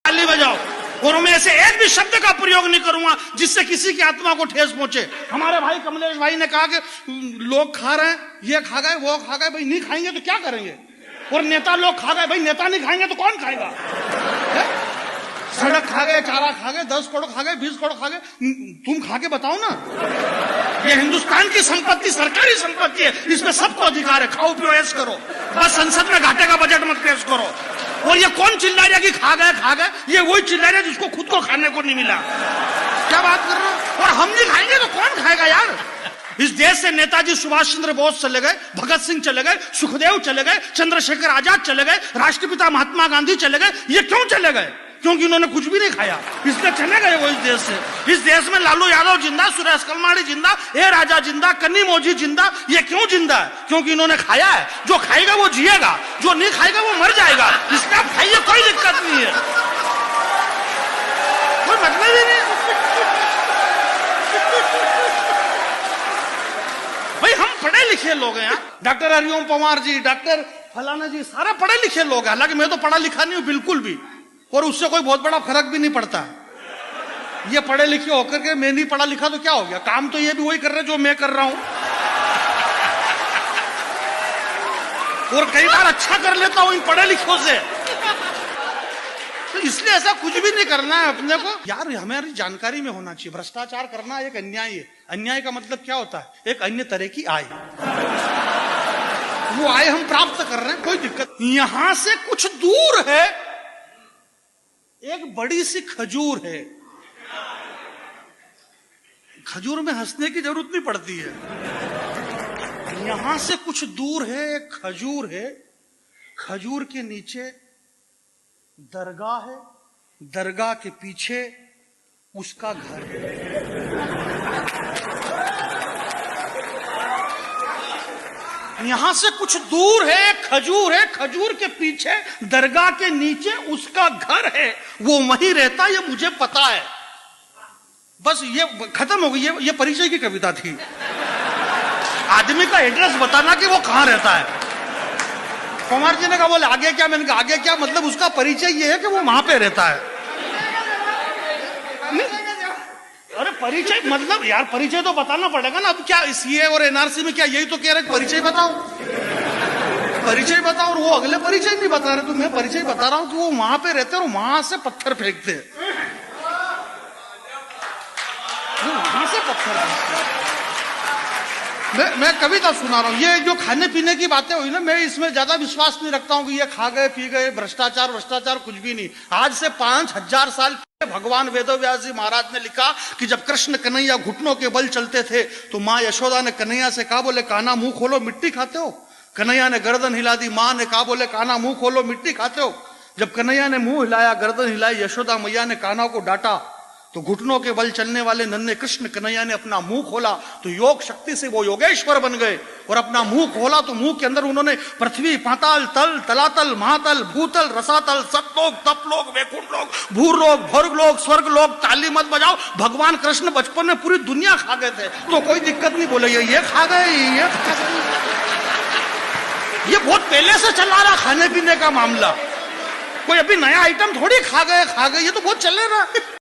ताली बजाओ। और मैं ऐसे एक भी शब्द का प्रयोग नहीं करूंगा जिससे किसी की आत्मा को ठेस पहुंचे। हमारे भाई कमलेश भाई ने कहा कि लोग खा रहे हैं, ये खा गए, वो खा गए, भाई नहीं खाएंगे तो क्या करेंगे? और नेता लोग खा गए, भाई नेता नहीं खाएंगे तो कौन खाएगा? सड़क खा गए, चारा खा गए, 10 करोड़ खा गए, 20 करोड़ खा गए, तुम खा के बताओ ना। ये हिंदुस्तान की संपत्ति सरकारी संपत्ति है, इसमें सबको अधिकार है, खाओ पियो ऐश करो, बस संसद में घाटे का बजट मत पेश करो। और ये कौन चिल्ला रहा कि खा गए, ये वही चिल्ला रहा जिसको खुद को खाने को नहीं मिला। क्या बात कर रहे हो? और हम नहीं खाएंगे तो कौन खाएगा यार? इस देश से नेताजी सुभाष चंद्र बोस चले गए, भगत सिंह चले गए, सुखदेव चले गए, चंद्रशेखर आजाद चले गए, राष्ट्रपिता महात्मा गांधी चले गए। ये क्यों चले गए? क्योंकि उन्होंने कुछ भी नहीं खाया, इसलिए चले गए वो इस देश से। इस देश में लालू यादव जिंदा, सुरेश कलमाड़ी जिंदा, ए राजा जिंदा, कन्नी मौजी जिंदा। ये क्यों जिंदा है? क्योंकि इन्होंने खाया है। जो खाएगा वो जिएगा, जो नहीं खाएगा वो मर जाएगा। इसलिए आप खाइए, कोई दिक्कत नहीं है, कोई मतलब ही नहीं। भाई हम पढ़े लिखे लोग हैं, डॉक्टर हरिओम पवार जी, डॉक्टर फलाना जी, सारे पढ़े लिखे लोग हैं। हालांकि मैं तो पढ़ा लिखा नहीं हूं बिल्कुल भी, और उससे कोई बहुत बड़ा फर्क भी नहीं पड़ता। ये पढ़े लिखे होकर के मैं नहीं पढ़ा लिखा तो क्या हो गया? काम तो ये भी वही कर रहे जो मैं कर रहा हूं, और कई बार अच्छा कर लेता हूं इन पढ़े लिखों से। तो इसलिए ऐसा कुछ भी नहीं करना है अपने को यार, हमारी जानकारी में होना चाहिए। भ्रष्टाचार करना एक अन्याय है। अन्याय का मतलब क्या होता है? एक अन्य तरह की आय। वो आय हम प्राप्त कर रहे हैं, कोई दिक्कत। यहां से कुछ दूर है एक बड़ी सी खजूर है। खजूर में हंसने की जरूरत नहीं पड़ती है। यहां से कुछ दूर है एक खजूर है, खजूर के नीचे दरगाह है, दरगाह के पीछे उसका घर है। यहां से कुछ दूर है खजूर है, खजूर के पीछे दरगाह के नीचे उसका घर है। वो वहीं रहता है, ये मुझे पता है। बस ये खत्म हो गई। ये परिचय की कविता थी। आदमी का एड्रेस बताना कि वो कहां रहता है। कुमार जी ने कहा बोले आगे क्या? मैंने कहा आगे क्या मतलब? उसका परिचय ये है कि वो वहां पे रहता है। अरे परिचय मतलब यार, परिचय तो बताना पड़ेगा ना। अब क्या सीए और एनआरसी में क्या यही तो कह रहे परिचय बताओ, परिचय बताओ? और वो अगले परिचय नहीं बता रहे, तो मैं परिचय बता रहा हूं कि वो वहां पे रहते हैं और वहां से पत्थर फेंकते हैं। वहां से पत्थर फेंकते हैं। मैं कविता सुना रहा हूं। ये जो खाने पीने की बातें हुई ना, मैं इसमें ज्यादा विश्वास नहीं रखता हूं कि ये खा गए पी गए, भ्रष्टाचार कुछ भी नहीं। आज से 5000 साल भगवान वेदव्यास जी महाराज ने लिखा कि जब कृष्ण कन्हैया घुटनों के बल चलते थे तो माँ यशोदा ने कन्हैया से कहा बोले कान्हा मुंह खोलो मिट्टी खाते हो। कन्हैया ने गर्दन हिला दी। माँ ने कहा बोले कान्हा मुंह खोलो मिट्टी खाते हो। जब कन्हैया ने मुंह हिलाया, गर्दन हिलाई, यशोदा मैया ने कान्हा को डांटा। तो घुटनों के बल चलने वाले नन्हे कृष्ण कन्हैया ने अपना मुंह खोला तो योग शक्ति से वो योगेश्वर बन गए। और अपना मुंह खोला तो मुंह के अंदर उन्होंने पृथ्वी, पाताल, तल, तलातल, महातल, भूतल, रसातल, सतलोक, तपलोक, वैकुंठ लोक, भूलोक, भोर्गलोक, स्वर्गलोक, ताली मत बजाओ। भगवान कृष्ण बचपन में पूरी दुनिया खा गए थे, तो कोई दिक्कत नहीं। बोले ये खा गए, ये बहुत पहले से चला रहा खाने पीने का मामला। कोई अभी नया आइटम थोड़ी खा गए, ये तो बहुत चल रहा है।